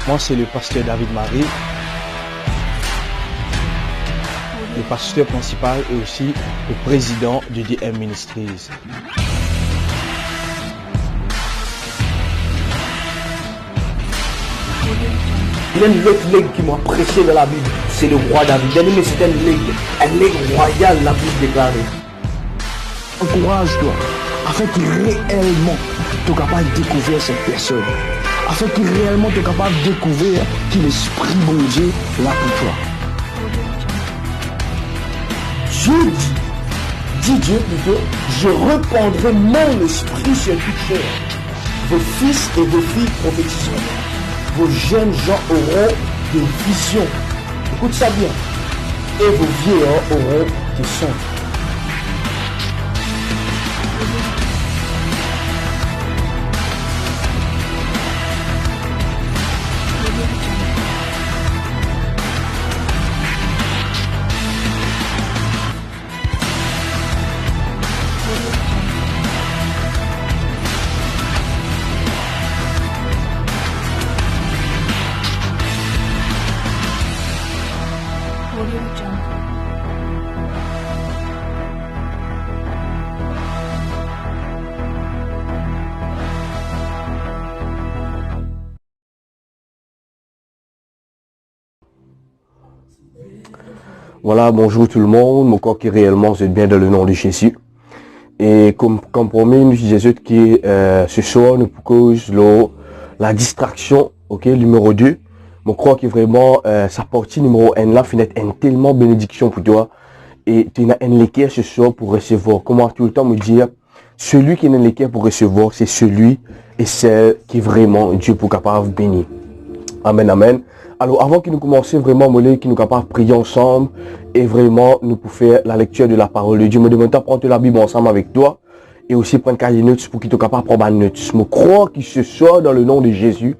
Moi, c'est le pasteur David Marie, le pasteur principal et aussi le président du DM Ministries. Il y a une autre legs qui m'a prêché dans la Bible, c'est le roi David. Bien aimé, c'est un legs royal, la Bible déclarée. Encourage-toi, afin que réellement tu es capable de découvrir cette personne. Afin que réellement tu es capable de découvrir que l'Esprit bon Dieu est là pour toi. Dieu dit Dieu plutôt, je répandrai mon esprit sur toute chair. Vos fils et vos filles prophétiseront. Vos jeunes gens auront des visions. Écoute ça bien. Et vos vieillards auront des songes. Voilà, bonjour tout le monde, mon corps qui réellement vous êtes bien dans le nom de Jésus. Et comme promis, nous disons que ce soir, nous cause la distraction, ok, numéro 2. Mon corps qui vraiment, sa partie numéro 1 là, finit une tellement bénédiction pour toi. Et tu as un l'équerre ce soir pour recevoir. Comment tout le temps me dire, celui qui a un l'équerre pour recevoir, c'est celui et celle qui vraiment Dieu pour capable de bénir. Amen, amen. Alors, avant que nous commencions vraiment, mollet, que nous capables de prier ensemble et vraiment nous pour faire la lecture de la parole de Dieu, me demande de prendre la Bible ensemble avec toi et aussi prendre cahier notes pour que tu sois capable de prendre notes. Je crois qu'il se sort dans le nom de Jésus.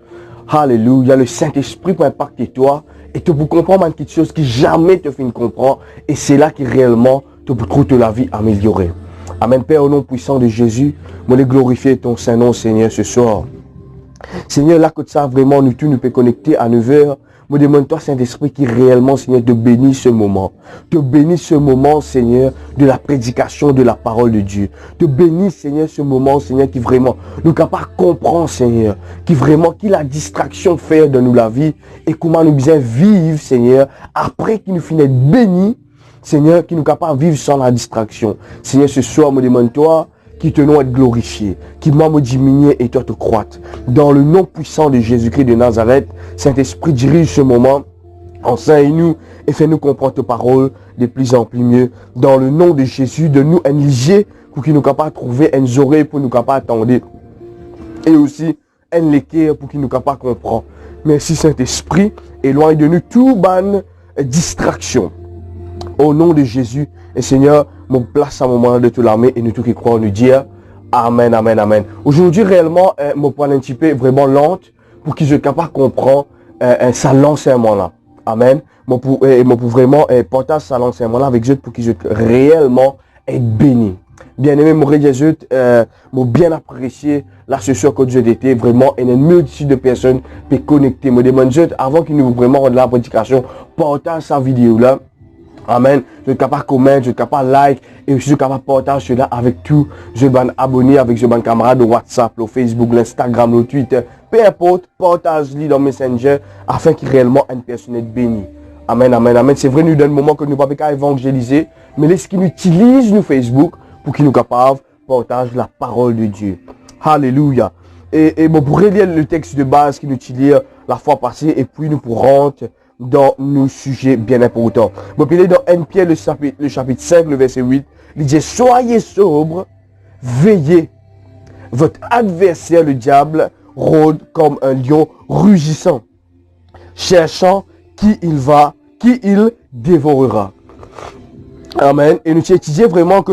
Alléluia. Le Saint-Esprit pour impacter toi et tu peux comprendre quelque chose qui jamais te fait comprendre et c'est là que réellement tu peux trouver la vie améliorée. Amen. Père, au nom puissant de Jésus, je vais glorifier ton Saint-Nom, Seigneur, ce soir. Seigneur, là que ça vraiment nous peut connecter à 9h. Me demande-toi, Saint-Esprit, qui réellement, Seigneur, te bénit ce moment. Te bénit ce moment, Seigneur, de la prédication de la parole de Dieu. Te bénis, Seigneur, ce moment, Seigneur, qui vraiment nous capable de comprendre, Seigneur, qui vraiment, qui la distraction fait de nous la vie et comment nous bien vivre, Seigneur, après qu'il nous finisse béni, Seigneur, qui nous capable de vivre sans la distraction. Seigneur, ce soir, me demande-toi, qui te nom être glorifié, qui moi me diminuer et toi te croître. Dans le nom puissant de Jésus-Christ de Nazareth, Saint-Esprit dirige ce moment, enseigne-nous et fais-nous comprendre tes paroles de plus en plus mieux. Dans le nom de Jésus, de nous enliger pour qu'il nous capable de trouver une oreille pour nous capable d'attendre. Et aussi un l'équerre pour qu'il nous capable de comprendre. Merci Saint-Esprit, éloigne de nous tout ban distraction. Au nom de Jésus, et Seigneur, mon place à moment de toute l'armée et nous tous qui croient nous dire Amen, Amen, Amen. Aujourd'hui, réellement, mon point un petit peu vraiment lente pour qu'ils soient capables de comprendre ça l'enseignement là. Amen. Mon pour vraiment partager ça l'enseignement là avec eux pour qu'ils soient réellement être bénis. Bien aimé, mon Jésus, mon bien apprécié là ce soir que Dieu était vraiment une multitude de personnes qui sont connectées. Me demande avant qu'ils nous vraiment rendent la prédication, partage sa vidéo là. Amen. Je suis capable de commenter, je suis capable de like et je suis capable de partager cela avec tout. Je vais abonner avec je vais camarade de WhatsApp, le Facebook, l'Instagram, le Twitter. Peu importe, partage-le dans Messenger afin qu'il réellement une personne soit bénie. Amen, amen, amen. C'est vrai, nous donne un moment que nous ne pouvons pas évangéliser, mais laisse qu'ils utilisent nous Facebook pour qu'ils nous capables de partager la parole de Dieu. Alléluia. Et bon, pour relire le texte de base qu'il nous utilise la fois passée et puis nous pour rentrer dans nos sujets bien importants. Bon, puis il est dans 1 Pierre, le chapitre 5, le verset 8. Il dit, soyez sobres, veillez. Votre adversaire, le diable, rôde comme un lion rugissant, cherchant qui il dévorera. Amen. Et nous étudions vraiment que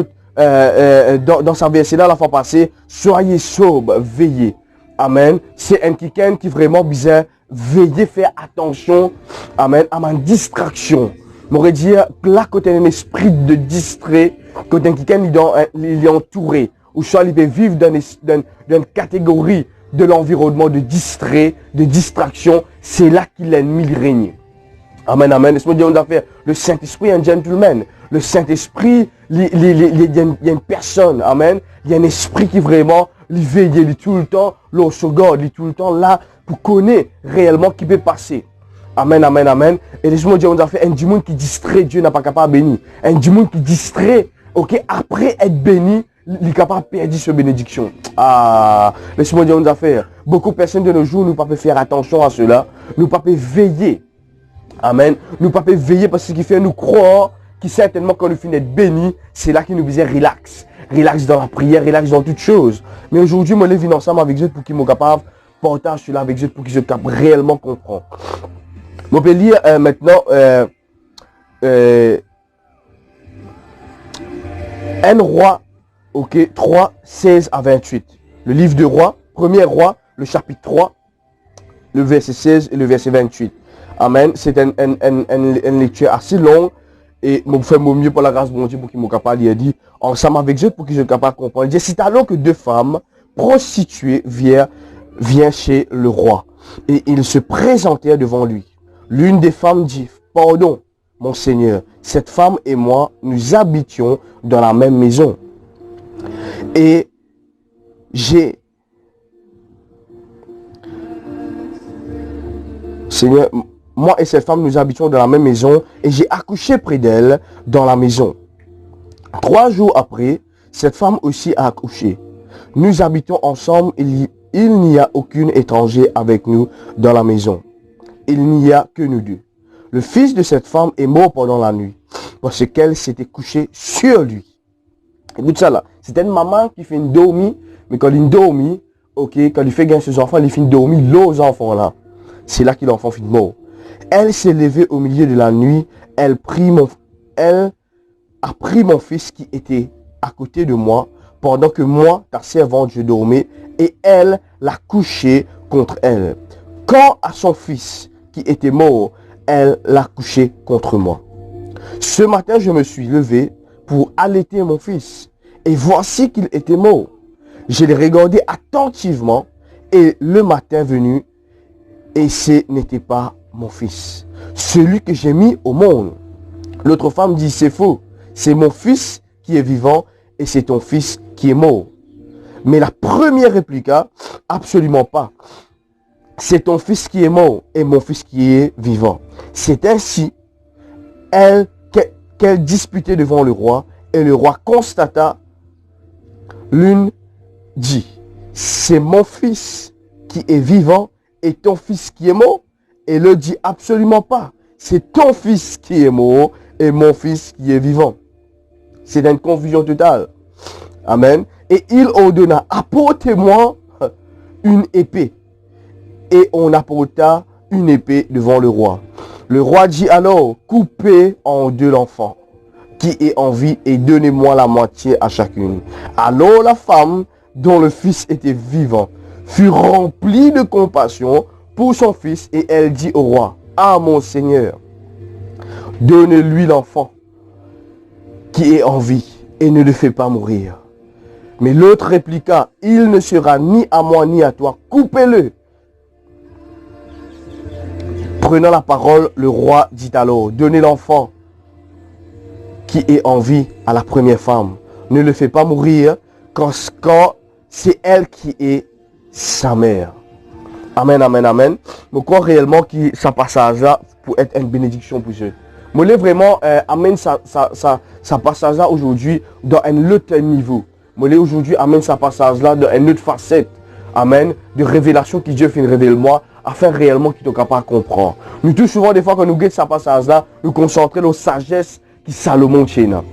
dans sa verset là, la fois passée, soyez sobres, veillez. Amen. C'est un quelqu'un qui vraiment bizarre. Veillez, faire attention, amen, à ma distraction. M'aurait dit, là, quand tu as un esprit de distrait, quand quelqu'un il est entouré, ou soit il peut vivre dans une catégorie de l'environnement de distrait, de distraction, c'est là que l'ennemi règne. Amen, amen. Laisse-moi dire une affaire. Le Saint-Esprit est un gentleman. Le Saint-Esprit, il y a une personne, amen. Il y a un esprit qui vraiment, il veille, il est tout le temps, l'on se garde, il est tout le temps là pour connaître réellement ce qui peut passer. Amen, amen, amen. Et laisse-moi dire une affaire. Un du monde qui distrait, Dieu n'a pas capable de bénir. Un du monde qui distrait, ok, après être béni, il est capable de perdre cette bénédiction. Ah, laisse-moi dire une affaire. Beaucoup de personnes de nos jours, nous ne pouvons pas faire attention à cela. Nous ne pouvons pas veiller. Amen. Nous ne pouvons pas veiller parce que ce qui fait nous croire que certainement quand nous finissons d'être bénis, c'est là qu'il nous disait relax. Relax dans la prière, relax dans toutes choses. Mais aujourd'hui, moi, je vis ensemble avec eux pour qu'ils soient capables de partager cela avec eux pour qu'ils soient capables de réellement comprendre. On peut lire maintenant 1 Roi, ok, 3, 16 à 28. Le livre de Roi, premier Roi, le chapitre 3, le verset 16 et le verset 28. Amen. C'est une lecture assez longue. Et je fais mon mieux pour la grâce de mon Dieu pour qu'ils soient capables de dire ensemble avec eux pour qu'ils soient capables de comprendre. Il dit, c'est alors que deux femmes prostituées viennent chez le roi. Et ils se présentèrent devant lui. L'une des femmes dit, pardon, mon Seigneur, cette femme et moi, nous habitions dans la même maison. Et Seigneur, moi et cette femme, nous habitions dans la même maison et j'ai accouché près d'elle dans la maison. 3 jours après, cette femme aussi a accouché. Nous habitons ensemble, il n'y a aucun étranger avec nous dans la maison. Il n'y a que nous deux. Le fils de cette femme est mort pendant la nuit parce qu'elle s'était couchée sur lui. Écoute ça là, c'était une maman qui fait une dormie, mais quand il dormit, ok, quand il fait gagner ses enfants, il fait une dormie, l'autre enfant là. C'est là que l'enfant finit mort. Elle s'est levée au milieu de la nuit, elle a pris mon fils qui était à côté de moi, pendant que moi, ta servante, je dormais, et elle l'a couché contre elle. Quant à son fils qui était mort, elle l'a couché contre moi. Ce matin, je me suis levé pour allaiter mon fils, et voici qu'il était mort. Je l'ai regardé attentivement, et le matin venu, et ce n'était pas mon fils, celui que j'ai mis au monde. L'autre femme dit, c'est faux, c'est mon fils qui est vivant et c'est ton fils qui est mort. Mais la première répliqua, absolument pas. C'est ton fils qui est mort et mon fils qui est vivant. C'est ainsi qu'elle disputait devant le roi et le roi constata. L'une dit, c'est mon fils qui est vivant et ton fils qui est mort. Et le dit absolument pas. C'est ton fils qui est mort et mon fils qui est vivant. C'est une confusion totale. Amen. Et il ordonna, apportez-moi une épée. Et on apporta une épée devant le roi. Le roi dit alors, coupez en deux l'enfant qui est en vie et donnez-moi la moitié à chacune. Alors la femme dont le fils était vivant fut remplie de compassion pour son fils et elle dit au roi, ah mon Seigneur, donne-lui l'enfant qui est en vie et ne le fais pas mourir. Mais l'autre répliqua, il ne sera ni à moi ni à toi, coupez-le. Prenant la parole, le roi dit alors, donnez l'enfant qui est en vie à la première femme. Ne le fais pas mourir quand c'est elle qui est sa mère. Amen, amen, amen. Je crois réellement que ça passage-là pour être une bénédiction pour eux. Je voulais vraiment amène ça passage-là aujourd'hui dans un autre niveau. Je voulais aujourd'hui amène ça passage-là dans une autre facette. Amen. De révélation que Dieu fait révéler moi afin réellement qu'il soit capable de comprendre. Nous tous souvent des fois quand nous guettons ça passage-là, nous concentrer nos sagesse qui Salomon tient.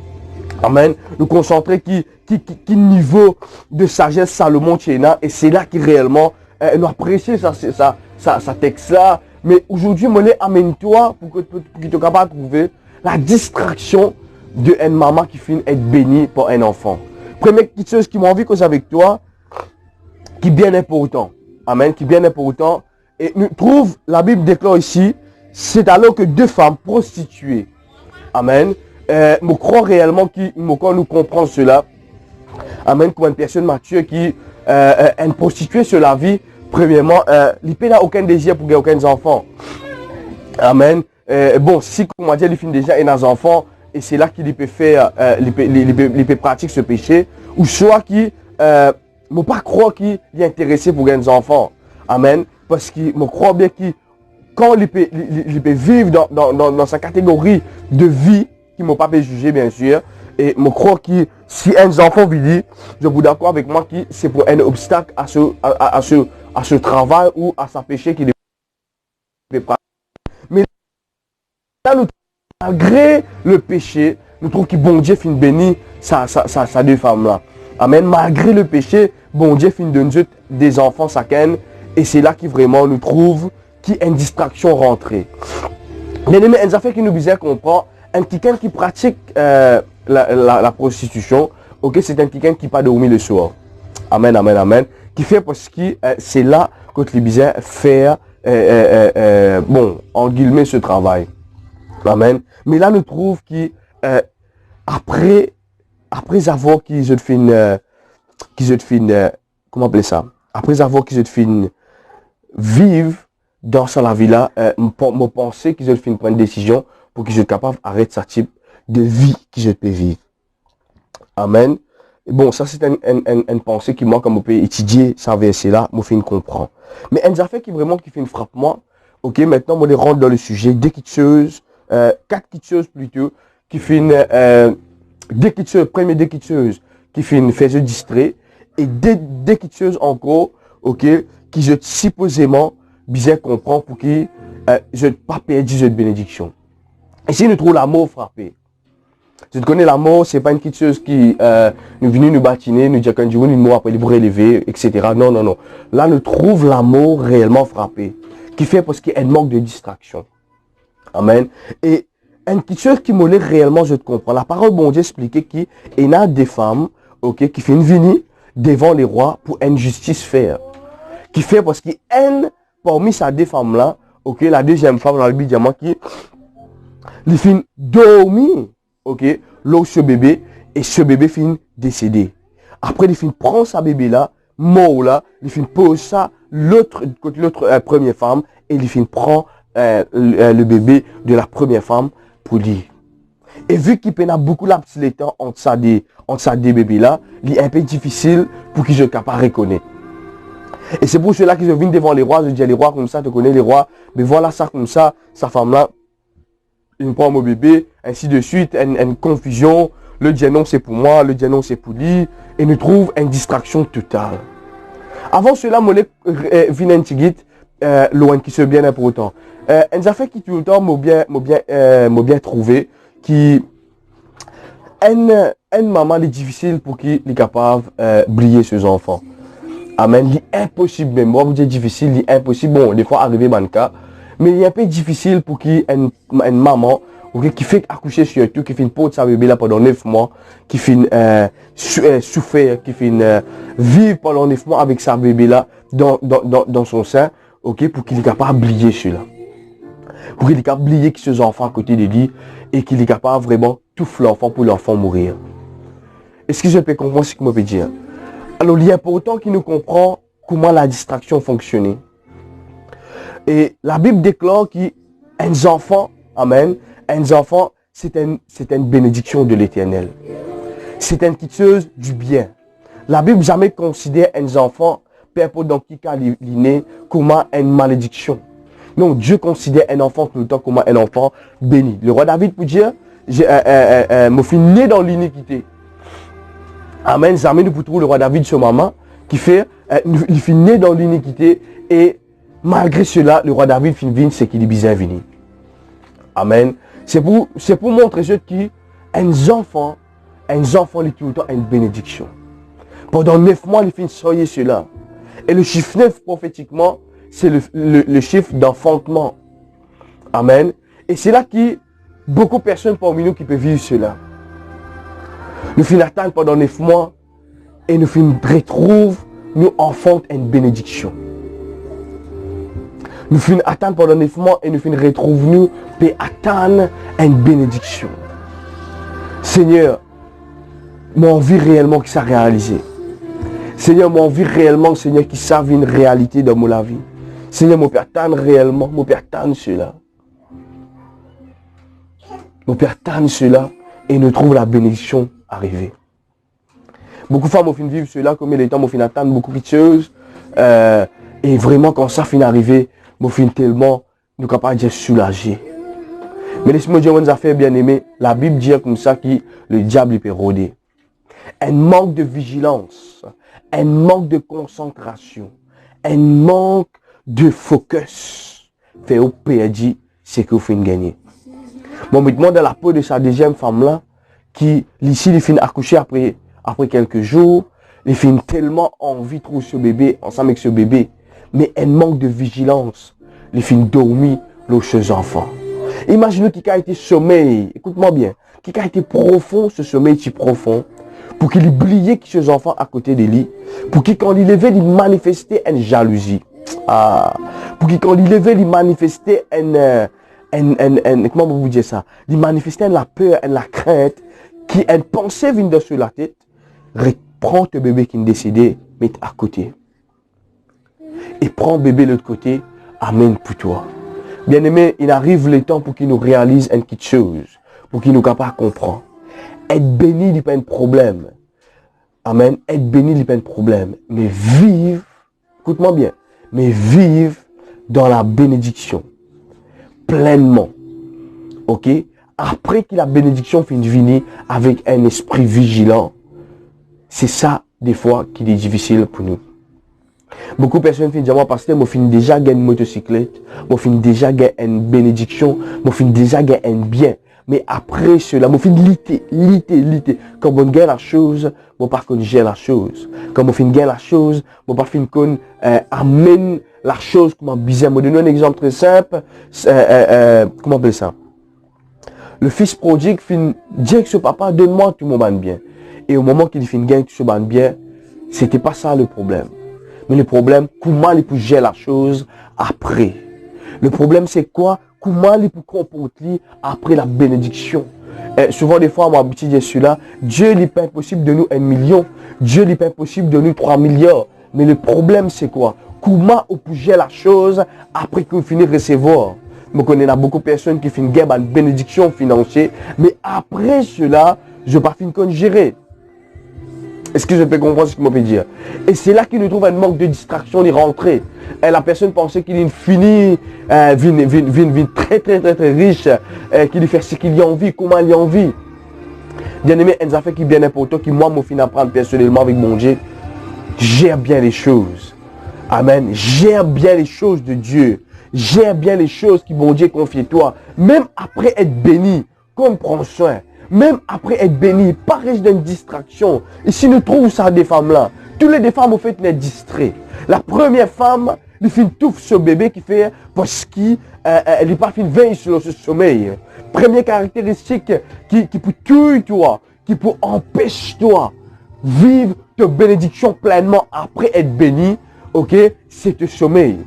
Amen. Nous concentrer qui niveau de sagesse Salomon tient et c'est là qui réellement nous apprécions ça texte là. Mais aujourd'hui, moi, amène-toi pour que tu sois capable de trouver la distraction d'une maman qui finit être bénie par un enfant. Première petite chose qui m'a envie de causer avec toi, qui est bien important. Amen, qui est bien important. Et nous trouve, la Bible déclare ici, c'est alors que deux femmes prostituées. Amen. Je crois réellement quand nous comprenons cela. Amen, comme une personne mature qui une prostituée sur la vie, premièrement, l'IP n'a aucun désir pour aucun enfant. Amen. Bon, si, comme on dit, il finit déjà un enfant, et c'est là qu'il peut faire, il peut pratiquer ce péché, ou soit qu'il ne pas croire qu'il est intéressé pour un enfant. Amen. Parce qu'il me croit bien qu'il, quand il peut vivre dans sa catégorie de vie, qu'il ne m'a pas juger, bien sûr, et me croire que si un enfant vit, je vous d'accord avec moi que c'est pour un obstacle à ce travail ou à sa péché qu'il peut pratiquer. Mais là, malgré le péché, nous trouvons que bon Dieu finit béni sa deux femmes là. Amen. Malgré le péché, bon Dieu finit donner des enfants chacun. Et c'est là qui vraiment nous trouve qu'il y a une distraction rentrée. Bien aimé, une affaire qui nous bizarre comprend, un quelqu'un qui pratique la prostitution, ok, c'est un quelqu'un qui n'a pas dormi le soir. Amen, amen, amen. Qui fait parce que c'est là que les bizarres faire, bon, en guillemets, ce travail. Amen. Mais là, nous trouve que après avoir qu'ils ont fait, comment appeler ça? Après avoir qu'ils ont fait vivre dans la vie-là, me penser qu'ils ont fait prendre une décision pour qu'ils soient capables d'arrêter ce type de vie qu'ils peuvent vivre. Amen. Et bon, ça c'est une pensée qui moi, comme on peut étudier ça verset-là, me fait comprendre. Mais une affaire qui vraiment qui fait une frappe moi, ok, maintenant on les rentre dans le sujet, des petites choses, 4 petites choses plutôt, qui fait des petites choses, première des petites choses, qui fait une faisait distrait, et des petites choses encore, ok, qui je supposément bien comprendre pour que je ne pas perdre cette bénédiction. Et si nous trouvons l'amour frappé, tu connais l'amour, c'est pas une petite chose qui nous vient nous bâtiner, nous dire qu'un jour nous après les relever, etc. Non, non, non. Là, nous trouvons l'amour réellement frappé, qui fait parce qu'il y a un manque de distraction. Amen. Et une petite chose qui me l'est réellement, je te comprends. La parole de bon Dieu expliquait qu'il y a des femmes, ok, qui font une venue devant les rois pour une justice faire. Qui fait parce qu'il y a parmi ces deux femmes-là, ok, la deuxième femme dans le Bible diamant qui finit dormir, ok, là ce bébé, et ce bébé finit décédé. Après, il finit prendre sa bébé là, mort là, il finit poser ça l'autre première femme, et il finit prendre le bébé de la première femme pour lui. Et vu qu'il y a beaucoup de temps entre ces deux bébés là, il est un peu difficile pour qu'il soit capable de reconnaître. Et c'est pour cela qu'ils viennent devant les rois, je dis les rois comme ça, tu connais les rois, mais voilà ça comme ça, sa femme là, il prend mon bébé, ainsi de suite, une confusion, le dit non c'est pour moi, le dit non c'est pour lui, et nous trouve une distraction totale. Avant cela, mon vient un petit guide, loin qui se bien important. Une affaire qui tout le temps m'a bien trouvé, qui une maman est difficile pour qu'il est capable de briller ses enfants. Amen. Il est impossible, même moi vous dites difficile, il est impossible. Bon, des fois arriver dans le cas, mais il est un peu difficile pour qu'il une maman, okay, qui fait accoucher surtout, qui fait une peau de sa bébé là pendant 9 mois, qui fait souffrir, qui fait vivre pendant 9 mois avec sa bébé là dans son sein, ok, pour qu'il est capable d'oublier celui-là. Pour qu'il est capable d'oublier que ses enfants à côté de lui et qu'il est capable vraiment tout faire l'enfant pour l'enfant mourir. Est-ce que je peux comprendre ce que je peux dire? Alors, il est important qu'il nous comprenne comment la distraction fonctionne. Et la Bible déclare qu'un enfant, amen, un enfant, c'est une bénédiction de l'Éternel. C'est une petite chose du bien. La Bible jamais considère un enfant, peu importe dans qui cas il est né, comme une malédiction. Non, Dieu considère un enfant tout le temps comme un enfant béni. Le roi David peut dire, je suis né dans l'iniquité. Amen. Jamais nous trouver le roi David ce moment qui fait, il finit né dans l'iniquité et malgré cela, le roi David finit ce qu'il est bien venu. Amen. C'est pour montrer ce qui un enfant est tout le temps une bénédiction. Pendant 9 mois, il finit soyez cela. Et le chiffre 9 prophétiquement, c'est le chiffre d'enfantement. Amen. Et c'est là que beaucoup de personnes parmi nous qui peuvent vivre cela. Nous finissons attendre pendant 9 mois et nous finissons retrouver, nous enfantons une bénédiction. Nous finissons attendre pendant 9 mois et nous finissons retrouver, nous peut attendre une bénédiction. Seigneur, mon envie réellement que ça réalisé. Seigneur, mon vie réellement, Seigneur, qui savent une réalité dans mon vie. Seigneur, mon Père, tanne réellement, mon Père, tanne cela. Mon Père, tanne cela et nous trouve la bénédiction arriver. Beaucoup de femmes, au fin vivre cela, comme les temps, au fin attendre beaucoup de choses. Et vraiment, quand ça finit d'arriver, au fin tellement, nous sommes capables de soulager. Mais laissez-moi dire une affaire bien aimée. La Bible dit comme ça que le diable il peut rôder. Un manque de vigilance, un manque de concentration, un manque de focus fait au perdu ce que vous faites gagner. Bon, me demande dans la peau de sa deuxième femme là, qui ici il finit accoucher après quelques jours, il finit tellement envie de trouver ce bébé ensemble avec ce bébé, mais un manque de vigilance, il finit dormir le chez enfant. Imaginez qu'il a été sommeil, écoute-moi bien, qu'il a été profond, ce sommeil si profond, pour qu'il oubliait que ses enfants à côté de lui, pour qu'il quand il levait, il manifestait une jalousie. Pour qu'il quand il levait, il manifestait comment vous dire ça? Il manifestait la peur et la crainte, qui une pensée vient de sur la tête, reprend le bébé qui est décédé, met à côté. Et prend le bébé de l'autre côté, amène pour toi. Bien aimé, il arrive le temps pour qu'il nous réalise une petite chose, pour qu'il nous capable de comprendre. Être béni, il n'y a pas de problème. Amen. Être béni, il n'y a pas de problème. Mais vivre, écoute-moi bien, mais vivre dans la bénédiction. Pleinement. Ok? Après que la bénédiction finit de venir avec un esprit vigilant, c'est ça, des fois, qui est difficile pour nous. Beaucoup de personnes finissent dire, pasteur, moi, finis déjà gagner une motocyclette, moi, finis déjà gagner une bénédiction, moi, finis déjà gagner un bien. Mais après cela, moi, finis liter. Quand on gagne la chose, moi, pas qu'on gère la chose. Quand on finit gagner la chose, moi, pas finir qu'on amène la chose comme un bizarre. Moi, donne un exemple très simple. Comment on appelle ça? Le fils prodigue finit dire que ce papa, donne-moi tout mon bien. Et au moment qu'il finit gagner tout ce bien, c'était pas ça le problème. Mais le problème, comment il peut gérer la chose après. Le problème, c'est quoi? Comment il peut comporter après la bénédiction. Souvent, des fois, moi, je dis celui-là, Dieu n'est pas impossible de nous 1 million. Dieu n'est pas impossible de nous 3 milliards. Mais le problème, c'est quoi? Comment on peut gérer la chose après qu'on finit de recevoir. Je connais beaucoup de personnes qui finissent gagner une bénédiction financière. Mais après cela, je ne vais pas finir de gérer. Est-ce que je peux comprendre ce qu'il m'a dire? Et c'est là qu'il nous trouve un manque de distraction, de rentrer. Et la personne pensait qu'il est fini, très riche, qu'il fait ce qu'il a envie, comment il a envie. Bien aimé, une affaire qui est bien importante, qui moi, me fin apprendre personnellement avec mon Dieu, gère bien les choses. Amen. Gère bien les choses de Dieu. Gère bien les choses qui mon Dieu confie toi. Même après être béni, comme prend soin. Même après être béni, pas risque d'une distraction. Et si nous trouvons ça des femmes là, toutes les femmes au fait être distraites. La première femme, elle fait tout ce bébé qui fait parce qu'elle n'est pas fait veille sur ce sommeil. Première caractéristique qui peut tuer toi, qui peut empêcher toi vivre ta bénédiction pleinement après être béni, ok, c'est le sommeil.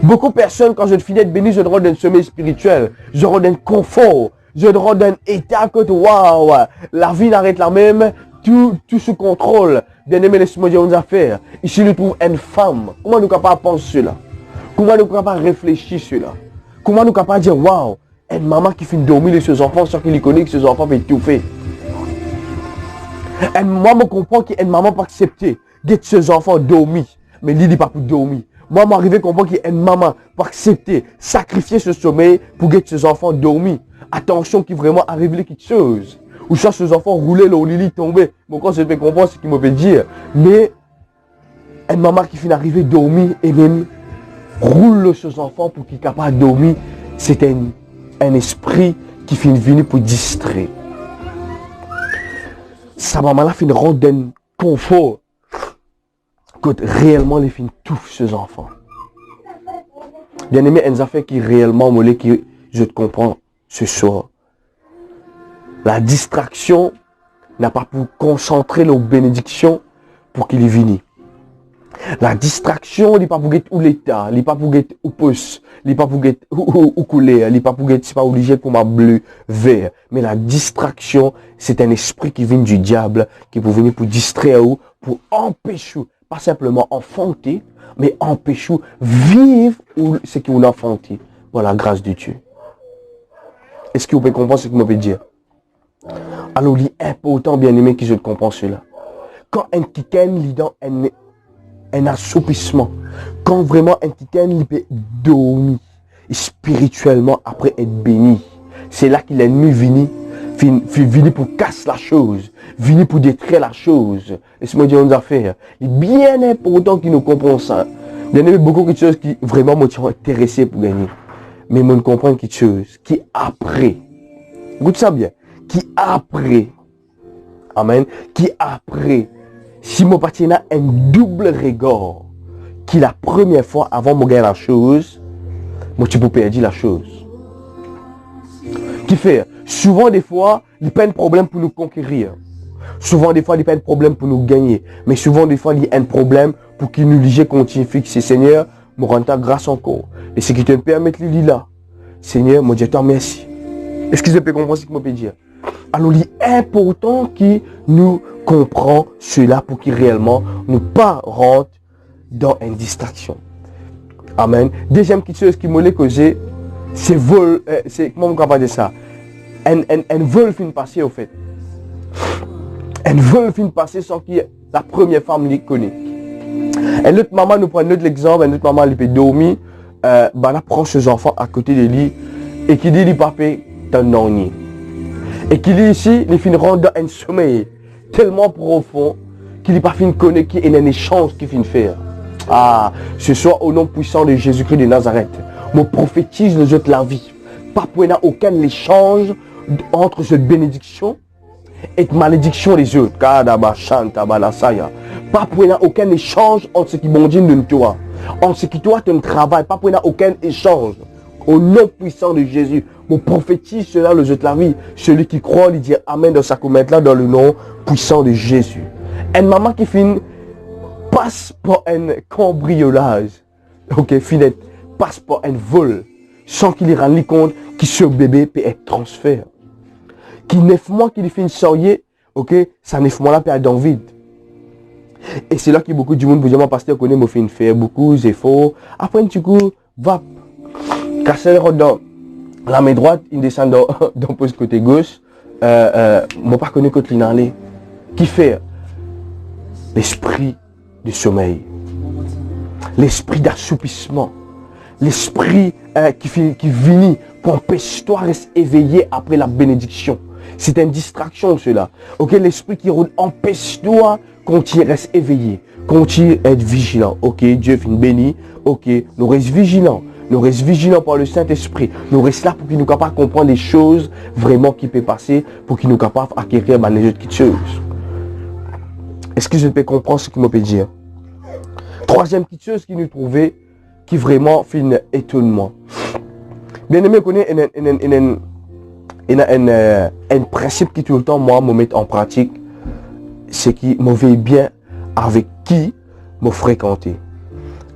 Beaucoup de personnes, quand je finis d'être béni, je rentre dans un sommeil spirituel, je rentre dans un confort. Je rentre dans un état que waouh, la vie n'arrête la même, tout se contrôle. Bien aimé, laisse-moi dire une affaire. Ici, nous trouvons une femme. Comment nous sommes capables de penser cela? Comment nous sommes capables de réfléchir cela? Comment nous sommes capables de dire waouh, une maman qui finit de dormir de ses enfants sans qu'il connaît que ses enfants vont étouffer. Une maman comprend qu'une maman pas accepter de ses enfants dormir, mais il dit pas pour dormir. Moi, m'arrive à comprendre qu'il y a une maman pour accepter, sacrifier ce sommeil pour que ses enfants dormir. Attention qui vraiment arrive quelque chose. Ou ça, ses enfants roulaient, le lit tomber. Bon, quand je peux comprendre ce qu'il me veut dire. Mais, une maman qui finit d'arriver dormir et même roule ses enfants pour qu'il soit capable de dormir, c'est un esprit qui finit de venir pour distraire. Sa maman-là finit de rendre un confort. Quand réellement, les filles touffent ses enfants. Bien aimé, une affaire qui réellement me qui je te comprends ce soir. La distraction n'a pas pour concentrer nos bénédictions pour qu'il y vienne. La distraction, il n'est pas pour être ou l'état, il n'est pas pour être ou pouce, il n'est pas pour être ou couleur, il n'est pas pour être, c'est pas obligé pour ma bleu, vert. Mais la distraction, c'est un esprit qui vient du diable, qui peut venir pour distraire ou, pour empêcher, pas simplement enfanter, mais empêcher vivre ou ce que vous enfantez, par la grâce de Dieu. Est-ce que vous pouvez comprendre ce que je veux dire? Alors, il est important, bien aimé, que je comprenne cela. Quand un titan lidant un assoupissement, quand vraiment un titan il peut dormir spirituellement après être béni, c'est là que l'ennemi vient pour casser la chose, vient pour détruire la chose. Laisse-moi dire une affaire. Il est bien important qu'il nous comprenne ça. Il y en a beaucoup de choses qui vraiment m'ont intéressé pour gagner. Mais on comprend quelque chose qui après. Écoute ça bien. Qui après. Amen. Qui après. Si mon parti a un double regard, qui la première fois avant de gagner la chose, moi tu peux perdre la chose. Qui fait, souvent des fois, il n'y a pas de problème pour nous conquérir. Souvent des fois, il n'y a pas de problème pour nous gagner. Mais souvent des fois, il y a un problème pour qu'il nous dise continue fixer. Seigneur, me rends ta grâce encore. Et ce qui te permet de le là. Seigneur, moi je te remercie. Est-ce que je peux comprendre ce que je peux dire? Alors, il est important qu'il nous comprend cela pour qu'il réellement nous pas rentre dans une distraction. Amen. Deuxième chose qui m'a causé, c'est vol. C'est comment on peut dire ça? Un vol fin passé au fait. Un vol fin passé sans que la première femme l'y connaît. Et l'autre maman nous prend un autre exemple. Une autre maman elle peut dormir. Elle prend ses enfants à côté de lui et qui dit papa t'en non. Et qu'il est ici, il finit dans un sommeil tellement profond qu'il n'est pas fini de connaître qu'il y a un échange qu'il finit de faire. Ah, ce soir au nom puissant de Jésus-Christ de Nazareth, je prophétise le jeu de la vie. Pas pour n'a aucun échange entre cette bénédiction et malédiction des autres. Pas pour n'a aucun échange entre ce qui bon Dieu de toi. Entre ce qui toi tu travailles, pas pour n'a aucun échange. Au nom puissant de Jésus, mon prophétise cela le jeu de la vie. Celui qui croit, il dit Amen dans sa comète là dans le nom puissant de Jésus. Une maman qui finit passe par un cambriolage. Ok, finit passe par un vol. Sans qu'il y rende compte que ce bébé peut être transféré. Qui 9 mois qu'il finit sortir, ok, ça 9 mois là peut être dans le vide. Et c'est là que beaucoup du monde vous dit mon pasteur connaît mon fin faire beaucoup d'efforts. Après du coup, va casser le dans la main droite, il descend dans le côté gauche. Moi pas connais côté l'inalé. Qui fait l'esprit du sommeil, l'esprit d'assoupissement, l'esprit qui vient pour empêcher toi de rester éveillé après la bénédiction. C'est une distraction cela. Ok, l'esprit qui empêche toi continuer à rester éveillé, continuer à être vigilant. Ok, Dieu finit béni. Ok, nous restons vigilants. Nous restons vigilants par le Saint-Esprit. Nous restons là pour qu'il nous capable de comprendre des choses vraiment qui peuvent passer, pour qu'il nous capable d'acquérir les autres choses. Est-ce que je peux comprendre ce que je peux dire? Troisième petite chose qui nous trouvait, qui vraiment fait un étonnement. Bien aimé, connaît un principe qui tout le temps, moi, me met en pratique, c'est qui me veille bien avec qui me fréquenter.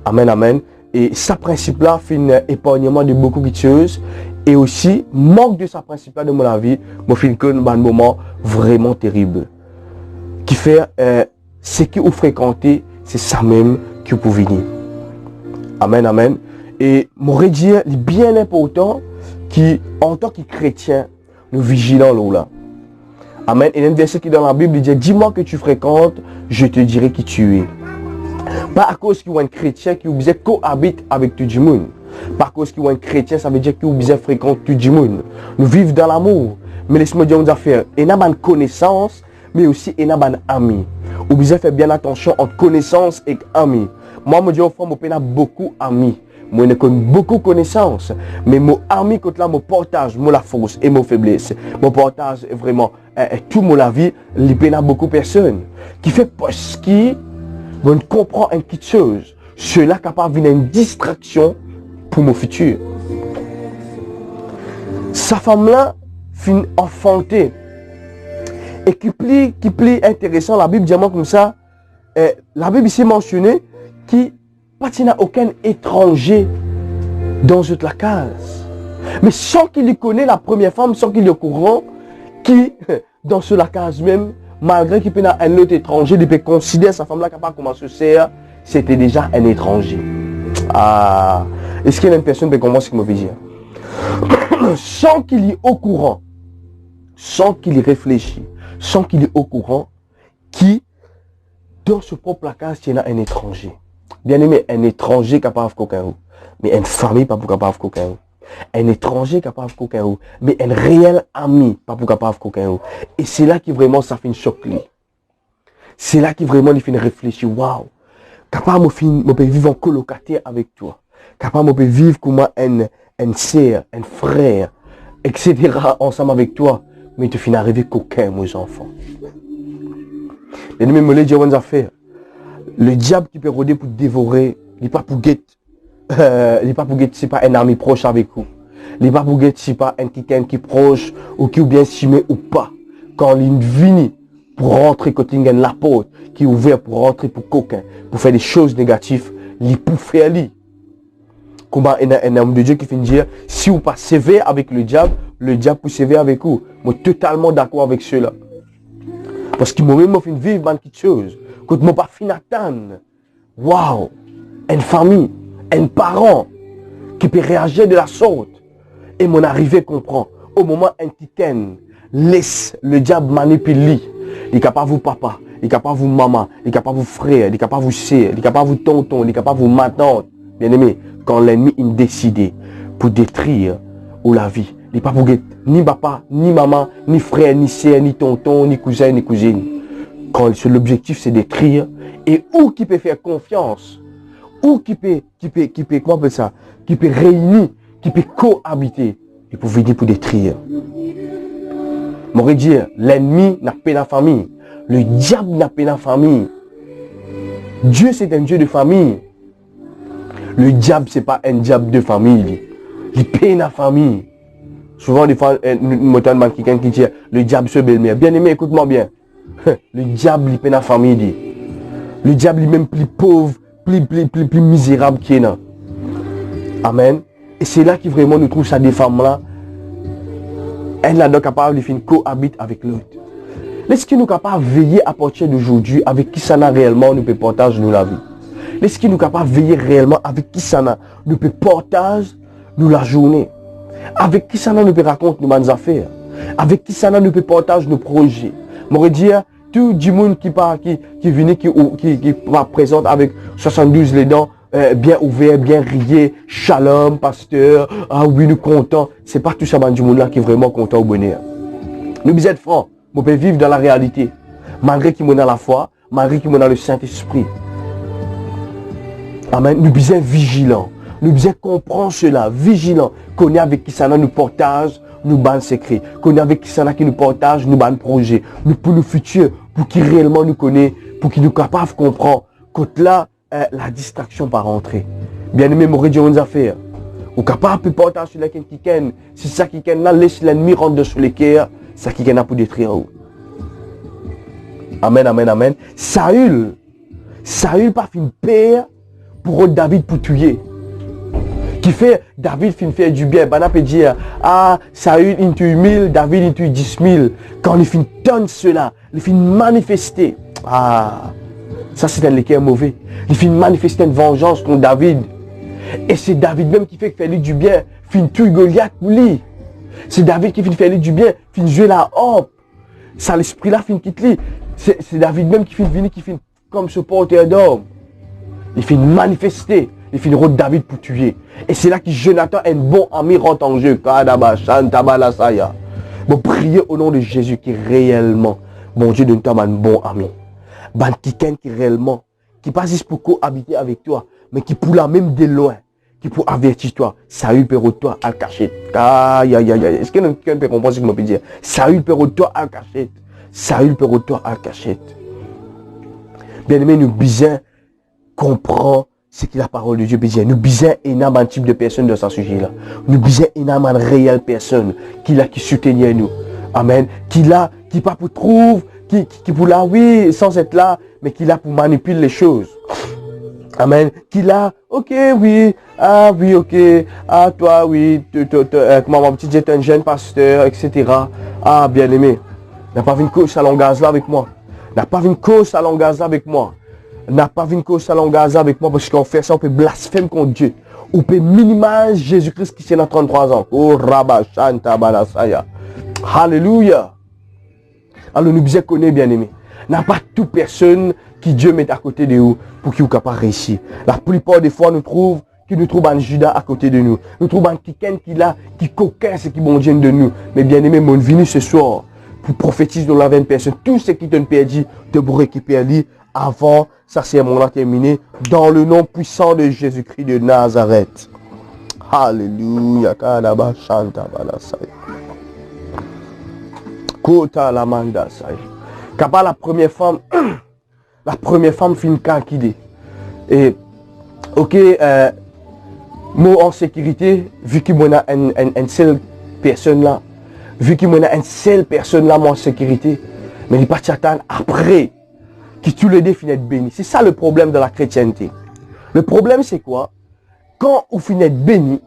Amen, amen. Et ce principe-là fait un épargnement de beaucoup de choses. Et aussi, manque de ce principe-là de mon vie, me fait un moment vraiment terrible. Qui fait, ce que vous fréquentez, c'est ça même que vous venez. Amen, amen. Et m'aurait dit, il est bien important qu'en tant que chrétien, nous vigilons là. Amen. Et il y a un verset qui dans la Bible, il dit, dis-moi que tu fréquentes, je te dirai qui tu es. Pas à cause qu'il y a un chrétien qui vous cohabite avec tout le monde. Pas à cause qu'il y a un chrétien, ça veut dire qu'il vous fréquente tout le monde. Nous vivons dans l'amour. Mais laisse-moi dire une affaire. Il y a une connaissance, mais aussi il y a un ami. Vous devez faire bien attention entre connaissance et ami. Moi, je dis au fond, je n'ai beaucoup d'amis. Moi, je connais beaucoup de connaissances. Mais mon ami, quand là, je partage la force et ma faiblesse. Je partage vraiment tout mon vie. Il y a beaucoup de personnes qui fait parce qu'ils comprennent une petite chose. Cela est capable de venir une distraction pour mon futur. Sa femme-là finit enfantée. Et qui plie intéressant, la Bible dit comme ça. La Bible ici mentionné qui, pas qu'il n'y a aucun étranger dans toute la case. Mais sans qu'il y connaît la première femme, sans qu'il est au courant, qui, dans la case même, malgré qu'il peut y avoir un autre étranger, il peut considérer sa femme-là capable comment se sert, c'était déjà un étranger. Ah, est-ce qu'il y a une personne qui peut comprendre ce qu'il me veut dire? Sans qu'il y ait au courant, sans qu'il y réfléchisse, sans qu'il y ait au courant, qui, dans ce propre case, il y a un étranger. Bien aimé, un étranger capable de coquin, mais une famille pas pour capable de coquin. Un étranger capable de coquin, mais un réel ami pas pour capable de coquin. Et c'est là qui vraiment ça fait une choc. C'est là qui vraiment il fait réfléchir. Waouh, capable de vivre en colocataire avec toi. Capable de vivre comme un sœur, un frère, etc. ensemble avec toi. Mais tu finis arriver coquin, mes enfants. Et nous me dire une affaire. Le diable qui peut rôder pour dévorer, il n'est pas pour guetter. Il n'est pas pour guetter, c'est pas un ami proche avec vous. Il n'est pas pour guetter, c'est pas un quelqu'un qui est proche ou qui est bien estimé ou pas. Quand il vient pour rentrer côté la porte, qui est ouvert pour rentrer pour coquin, pour faire des choses négatives, il peut faire lui. Comment un homme de Dieu qui finit dire, si vous pas sévère avec le diable peut sévère avec vous. Moi, totalement d'accord avec cela. Parce que moi-même, je finis vivre quelque chose. Quand je ne pas fin attendre. Waouh! Une famille, un parent qui peut réagir de la sorte. Et mon arrivée comprend. Au moment un titan laisse le diable manipuler. Il est capable de vous papa, il est capable de vous maman, il est capable de vous frère, il est capable de vous sœur, il est capable de vous tonton, il est capable de vous ma tante. Bien aimé, quand l'ennemi il décide pour détruire ou la vie, il n'est pas pour ni papa, ni maman, ni frère, ni sœur, ni tonton, ni cousin, ni cousine. Quand l'objectif c'est détruire, et où qui peut faire confiance, ou qui peut comment on appelle ça, qui peut réunir, qui peut cohabiter, et pour venir pour détruire. M'aurait dire, l'ennemi n'a pas la famille, le diable n'a pas la famille. Dieu c'est un Dieu de famille. Le diable c'est pas un diable de famille. Il paie la famille. Souvent des fois, quelqu'un qui dit, le diable se belle-mère. Bien aimé, écoute-moi bien. Le diable il paie la famille. Le diable il est même plus pauvre, plus misérable qu'il est là. Amen. Et c'est là que vraiment nous trouvons ça des femmes là. Elle là donc capable de faire cohabite avec l'autre. Est-ce que nous sommes capables de veiller à partir d'aujourd'hui avec qui ça n'a réellement nous peut partager nous la vie? Est-ce que nous sommes capables de veiller réellement avec qui ça n'a nous peut partager nous la journée? Avec qui ça n'a nous peut raconter nos affaires? Avec qui ça n'a nous peut partager nos projets? M'aurait dit tout du monde qui vient qui va présente avec 72 les dents bien ouvert, bien rié, shalom, pasteur, ah oui nous contents. C'est pas tout ça du monde là qui est vraiment content au bonheur. Nous sommes francs, nous pouvons vivre dans la réalité, malgré qu'il y a la foi, malgré qu'il y a le Saint-Esprit. Amen. Nous sommes vigilants, nous devons comprendre cela, vigilants, qu'on est avec qui ça nous partage nos bandes secrets, qu'on est avec qui ça qui nous partage nos bandes projets, nous pour le futur, pour qui réellement nous connaît, pour qui nous capable de comprendre, quand là, la distraction va rentrer. Bien aimé, m'aurait dit une affaire. Ou capable de partager sur laquelle qui ken, si ça qui ken là, laisse l'ennemi rentrer sur les cœurs, ça qui ken a pour détruire. Amen, amen, amen. Saül pas fait une père pour David pour tuer. Qui fait David fin faire du bien. Ben, on peut dire, ah, Saül il tue 1000, David il tue 10 000. Quand il fin donne cela, il fin manifester. Ah, ça c'est un équerre mauvais. Il fin manifester une vengeance contre David. Et c'est David même qui fait faire lui du bien. Fin tuer Goliath pour lui. C'est David qui fin faire lui du bien. Fin jouer la harpe. Ça l'esprit là fin quitte lui. C'est David même qui fin venir, qui fin comme ce porteur d'homme. Il fin manifester. Il finit de David pour tuer. Et c'est là que Jonathan, un bon ami, rentre en jeu. Bon, priez au nom de Jésus qui réellement, bon Dieu, donne-toi un bon ami. Ben, quelqu'un qui réellement, qui pas juste pour cohabiter avec toi, mais qui pour la même de loin, qui pour avertir toi, Saül peut toi à cachette. Aïe, aïe, aïe, aïe. Est-ce que quelqu'un peut comprendre ce que je peux dire? Saül peut toi à cachette. Saül peut toi à cachette. Bien aimé, nous besoin comprendre ce que la parole de Dieu peut dire. Nous besoin énormément un type de personne dans ce sujet-là. Nous besoin énormément de réelles personnes qui soutiennent nous. Amen. Qui pas pour trouver, qui pour là, oui, sans être là, mais qui là pour manipuler les choses. Amen. Qu'il a, ok, oui, ah oui, ok, ah toi, oui, mon petit, j'étais un jeune pasteur, etc. Ah, bien aimé. N'a pas vu une course à l'engagement avec moi. N'a pas vu une course à l'engagement avec moi. N'a pas vu une course à l'engagement avec moi parce qu'on fait ça, on peut blasphémer contre Dieu. On peut minimiser Jésus-Christ qui est à 33 ans. Oh, Rabba, Shanta, Balasaya. Alléluia. Alors nous bien connaître, bien aimé. N'a pas toute personne qui Dieu met à côté de nous pour qu'il soit capable de réussir. La plupart des fois, nous trouvons un Judas à côté de nous. Nous trouvons quelqu'un qui coquin ce qui bon Dieu de nous. Mais bien aimé, mon venu ce soir pour prophétiser dans la 20 personnes. Tout ce qui t'ont perdu, de vous récupérer avant ça sermon terminé. Dans le nom puissant de Jésus-Christ de Nazareth. Alléluia. Kota la manda sai. Kaba la première femme fin kakide. Et ok, moi en sécurité, vu qu'il y a une seule personne là, moi en sécurité, mais il n'est pas attendre après que tous les deux finissent bénis. C'est ça le problème de la chrétienté. Le problème c'est quoi? Quand vous finissez béni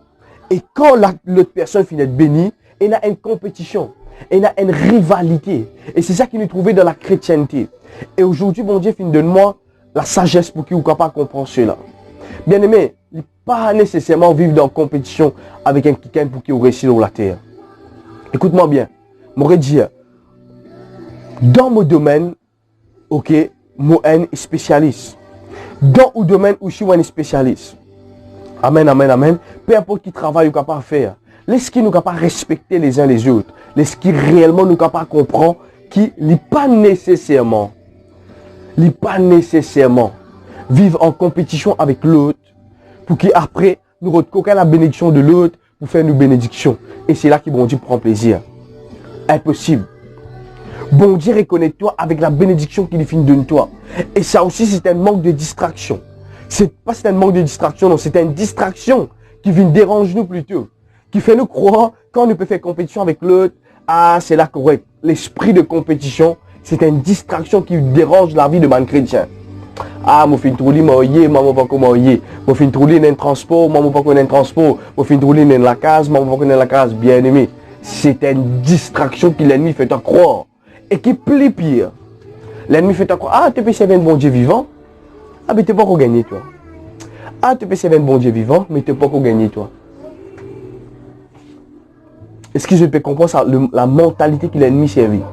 et quand l'autre personne finit bénie, il y a une compétition. Il y a une rivalité. Et c'est ça qui nous trouvait dans la chrétienté. Et aujourd'hui, mon Dieu, donne-moi la sagesse pour qu'il soit capable de comprendre cela. Bien aimé, il n'est pas nécessairement vivre dans une compétition avec un quelqu'un pour qu'il réussisse sur la terre. Écoute-moi bien. M'aurais dit, dans mon domaine, ok, moi un spécialiste. Dans mon domaine où je suis un spécialiste. Amen, amen, amen. Peu importe qui travaille, nous capable de faire. Laisse-qui nous capable de respecter les uns les autres. Laisse-qui réellement nous capable de comprendre qui n'est pas nécessairement vivre en compétition avec l'autre pour qu'après nous retrouvons la bénédiction de l'autre pour faire une bénédiction. Et c'est là que bon Dieu prend plaisir. Impossible. Bon Dieu reconnais-toi avec la bénédiction qu'il finit de toi. Et ça aussi c'est un manque de distraction. C'est un manque de distraction, non, c'est une distraction qui vient déranger nous plutôt. Qui fait nous croire quand on peut faire compétition avec l'autre, ah c'est là correct. L'esprit de compétition, c'est une distraction qui dérange la vie de mon chrétien. Ah, mon fin trouli moye, maman pas comment moye. Mon fin trouli dans un transport, maman pas connaître un transport. Mon fin trouli dans la case, maman pas connaître la case. Bien aimé, c'est une distraction que l'ennemi fait te croire. Et qui plus pire. L'ennemi fait te croire, ah tu peux servir un bon Dieu vivant. Ah mais tu peux pas gagner toi. Ah tu peux servir un bon Dieu vivant, mais tu peux pas gagner toi. Est-ce que je peux comprendre ça, la mentalité que l'ennemi servit?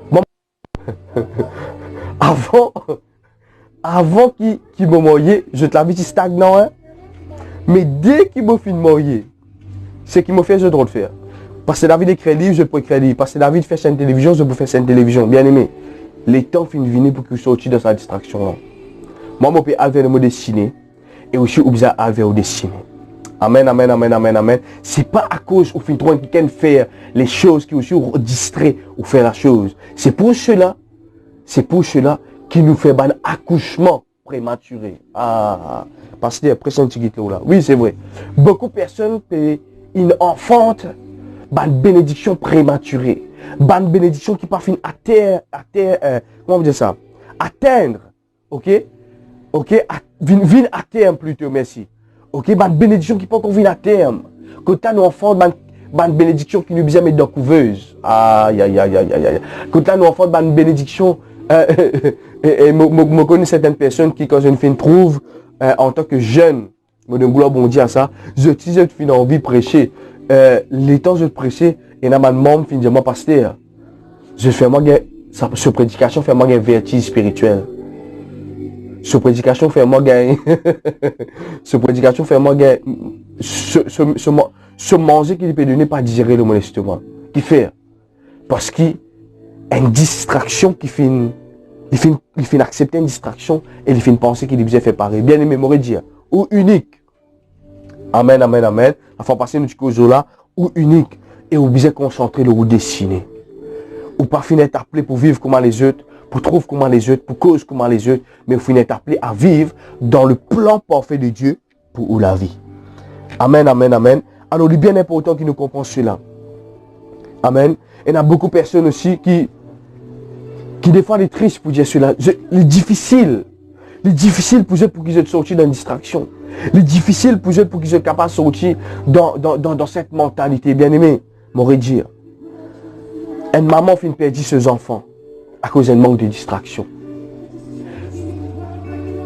Bon. Avant qu'il me moye, je te l'avais dit stagnant. Hein? Mais dès qu'il m'a fait moyer, c'est qu'il m'a fait, je dois le faire. Parce que David écrit livre, je peux écrire livre. Parce que David fait chaîne télévision, je peux faire chaîne télévision. Bien aimé, les temps finissent venir pour qu'il sorte de sa distraction. Là. Moi, je peux avoir le mot destiné et aussi oublier avoir le destiné. Amen, amen, amen, amen, amen. C'est pas à cause où finit quelqu'un faire les choses qui aussi distrait ou faire la chose. C'est pour cela qui nous fait un accouchement prématuré. Ah, parce que après son petit là. Oui, c'est vrai. Beaucoup de personnes une enfante, une bénédiction prématurée. Une bénédiction qui pas fin à terre, comment on dit ça? Atteindre, ok? Ok, vin à terme plutôt, merci. Ok, une bénédiction qui peut encore venir à terme. Quand tu as un enfant, une bénédiction qui nous vient mettre dans la couveuse. Aïe, aïe, aïe, aïe, aïe. Quand tu as un enfant, une bénédiction. Je connais certaines personnes qui, quand je me trouve en tant que jeune, je me gloire bon Dieu à ça, je finis envie de prêcher. Les temps je prêcher, et dans ma membre, finalement, pasteur. Je fais moi, ce prédication fait moi un vertige spirituel. Ce prédication fait moi gagner. Ce prédication fait moi gagner. Ce manger qui peut donner pas digérer le mon estomac. Qui fait? Parce qu'il y a une distraction qui finit. Il finit accepter une distraction et il finit penser qu'il est fait pareil. Bien aimé, m'aurait dit. Ou unique. Amen, amen, amen. Enfin, passer notre cause là. Ou unique. Et obligé de concentrer le ou destiné. Ou pas finir être appelé pour vivre comme les autres. Pour trouver comment les autres, pour cause comment les autres, mais vous finissez appelé à vivre dans le plan parfait de Dieu pour la vie. Amen, amen, amen. Alors, il est bien important qu'il nous comprenne cela. Amen. Et il y a beaucoup de personnes aussi qui Qui des fois est triste pour dire cela. Les difficiles pour eux pour qu'ils soient sortis dans une distraction. Les difficiles pour eux pour qu'ils soient capables de sortir dans cette mentalité. Bien aimé, m'aurait dire. Une maman fait perdre ses enfants à cause d'un manque de distraction.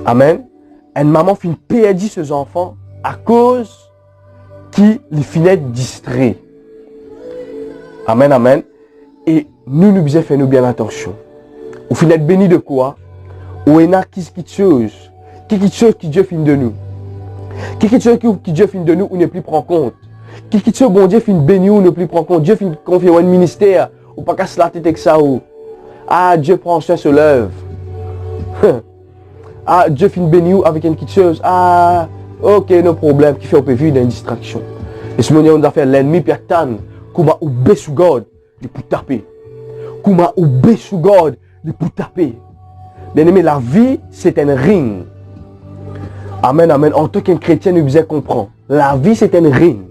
Amen. Une maman fait perdre ses enfants à cause qui les finit distraits. Amen, amen. Et nous devons faire bien attention. Au final, béni de quoi? Ou il y a qui chose qui Dieu finit de nous. Qui Dieu finit de nous ou ne plus prend compte. Qui chose bon Dieu finit béni ou ne plus prend compte. Dieu finit confier au ministère ou pas qu'à se la tête avec ça ou. Ah, Dieu prend soin, se lève. Ah, Dieu finit béni ou avec une petite chose. Ah, ok, no problème. Qui fait au PV d'une distraction. Et ce moment on doit faire l'ennemi pierre-tan. Comment obéir sous God, il pour taper. Comment obéir sous God, il pour taper. Bien aimé, la vie, c'est un ring. Amen, amen. En tant qu'un chrétien, nous devons comprendre. La vie, c'est un ring.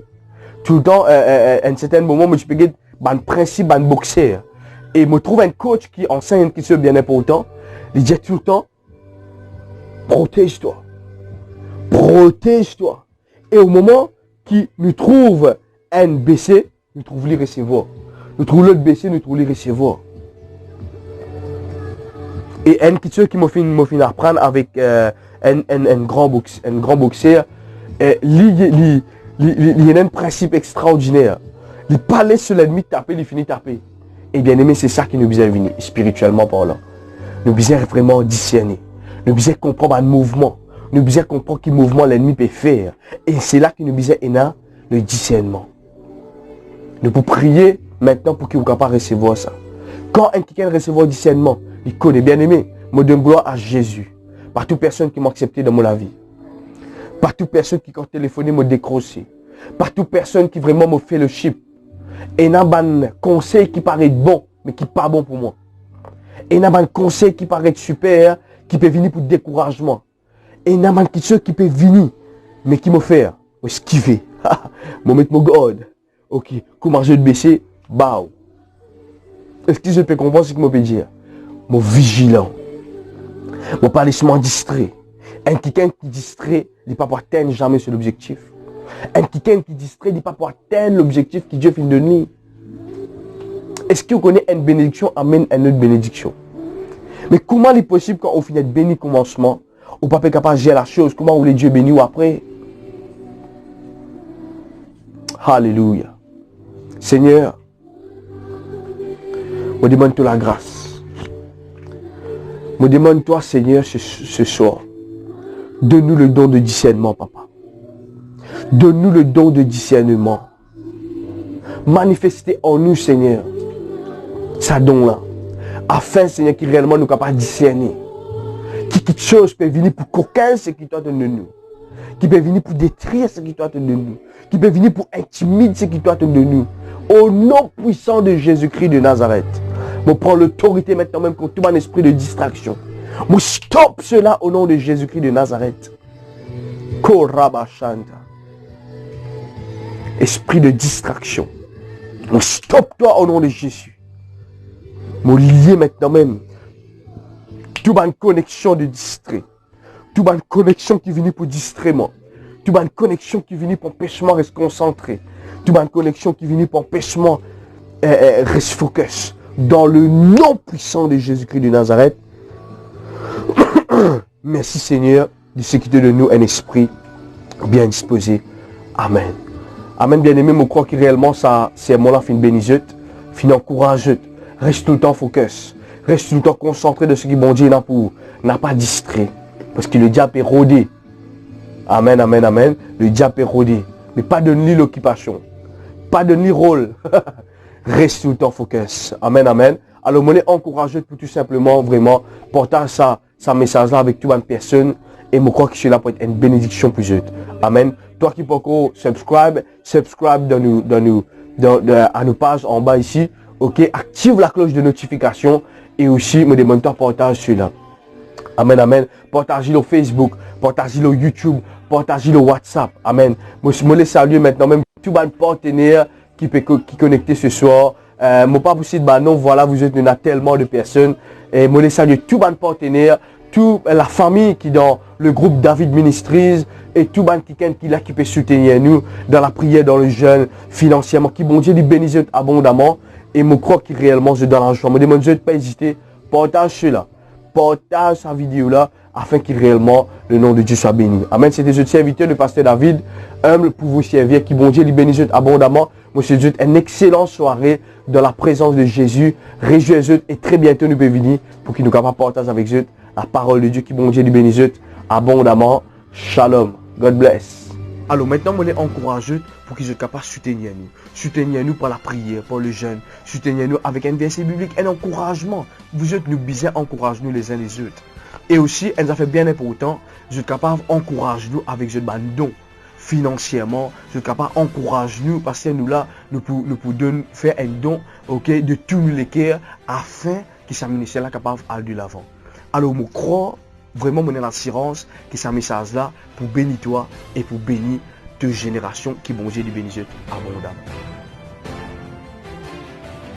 Tout le temps, à un certain moment, je peux dire un principe, un boxeur. Et je trouve un coach qui enseigne quelque chose de bien important. Il dit tout le temps, protège-toi. Protège-toi. Et au moment qui nous trouve un BC, nous trouvons les recevoir. Nous trouvons l'autre BC, nous trouvons les recevoir. Et un petit qui m'a fait apprendre avec un grand boxeur, il y a un principe extraordinaire. Il parlait sur l'ennemi taper, il finit taper. Et bien aimé, c'est ça qui nous vient venir, spirituellement parlant. Nous devons vraiment discerner. Nous devons comprendre un mouvement. Nous devons comprendre quel mouvement l'ennemi peut faire. Et c'est là que nous devons le discernement. Nous pouvons prier maintenant pour qu'il soit capable de recevoir ça. Quand quelqu'un recevoir le discernement, il connaît bien aimé. Je donne gloire à Jésus. Par toute personne qui m'a accepté dans mon vie. Par toute personne qui quand téléphoné m'a décroché. Par toute personne qui vraiment m'a fait le chip. Et il y a un conseil qui paraît bon, mais qui n'est pas bon pour moi. Et il y a un conseil qui paraît super, qui peut venir pour découragement. Et il y a un quelque chose qui peut venir, mais qui me fait esquiver. Je mettre mon God. Ok, comment je vais baisser? Bah. Est-ce que je peux comprendre ce que je peux dire? Mon vigilant. Mon pas laissement distrait. Un quelqu'un qui distrait, il ne peut pas atteindre jamais sur l'objectif. Un quelqu'un qui distrait, il ne peut pas atteindre l'objectif que Dieu finit de donner. Est-ce que vous connaissez une bénédiction amène une autre bénédiction? Mais comment il est possible quand on finit de béni commencement, on ne peut pas capable de gérer la chose? Comment vous voulez Dieu béni ou après? Alléluia. Seigneur, je demande toi la grâce. Je demande toi, Seigneur, ce soir, donne-nous le don de discernement, papa. Donne-nous le don de discernement. Manifestez en nous, Seigneur, ça don-là. Afin, Seigneur, qu'il réellement nous capable de discerner. Quelque chose peut venir pour qu'aucun ce qui doit de nous. Qui peut venir pour détruire ce qui doit de nous. Qui peut venir pour intimider ce qui doit de nous. Au nom puissant de Jésus-Christ de Nazareth. Je prends l'autorité maintenant même contre tout mon esprit de distraction. Je stoppe cela au nom de Jésus-Christ de Nazareth. Korabashanta. Esprit de distraction. Je stoppe toi au nom de Jésus. Je lié maintenant même. Toute une connexion de distrait. Toute une connexion qui vient pour distraire-moi. Toute une connexion qui vient pour empêchement rester concentré. Toute une connexion qui vient pour empêchement rester focus. Dans le nom puissant de Jésus-Christ de Nazareth. Merci Seigneur de ce qui te donne nous un esprit bien disposé. Amen. Amen, bien-aimé, je crois que réellement ça, c'est un moment fin béniseux, fin encourageux. Reste tout le temps focus. Reste tout le temps concentré de ce que bon Dieu n'a pour. N'a pas distrait. Parce que le diable est rodé. Amen, amen, amen. Le diable est rodé. Mais pas donne-lui l'occupation. Pas donne-lui rôle. Reste tout le temps focus. Amen, amen. Alors, je suis encouragé pour tout simplement, vraiment, porter ça message-là avec toute une personne. Et je crois que cela peut être une bénédiction plus haute. Amen. Toi qui peux encore subscribe à nos pages en bas ici. Ok, active la cloche de notification. Et aussi, me demande toi partage celui-là. Amen, amen. Partagez le Facebook, partagez le YouTube, partagez le WhatsApp. Amen. Je me laisse saluer maintenant même tout le partenaire qui peut connecter ce soir Mon pas possible, bah non, voilà, vous êtes, il y en a tellement de personnes. Et moi, les salue tout mon partenaire, toute la famille qui est dans le groupe David Ministries et tout le monde qui peut soutenir nous dans la prière, dans le jeûne, financièrement, qui bon Dieu, lui bénisse abondamment. Et je crois qu'il réellement, je donne l'argent. Je demande de ne pas hésiter, partage cela, partage sa vidéo là, afin que réellement le nom de Dieu soit béni. Amen. C'était le serviteur, le pasteur David, humble pour vous servir, qui bon Dieu, lui bénisse abondamment. Monsieur Dieu, une excellente soirée dans la présence de Jésus. Réjouissez-vous et très bientôt nous pouvons venir pour qu'il nous capable partager avec vous la parole de Dieu qui bon Dieu lui bénisse abondamment. Shalom. God bless. Alors maintenant, on les encourage pour qu'ils soient capables de soutenir nous. Soutenir nous par la prière, par le jeûne. Soutenir nous avec un verset biblique, un encouragement. Vous êtes nous bizarres, encourage nous les uns les autres. Et aussi, elle nous a fait bien important, vous êtes capables d'encourager nous avec ce don. Financièrement, vous êtes capables d'encourager nous parce que nous là, nous pouvons faire un don, ok, de tous les cœurs afin que ce ministère là capable d'aller de l'avant. Alors, je crois vraiment mon assurance que ce message là pour bénir toi et pour bénir deux générations qui vont Dieu bénir abondamment.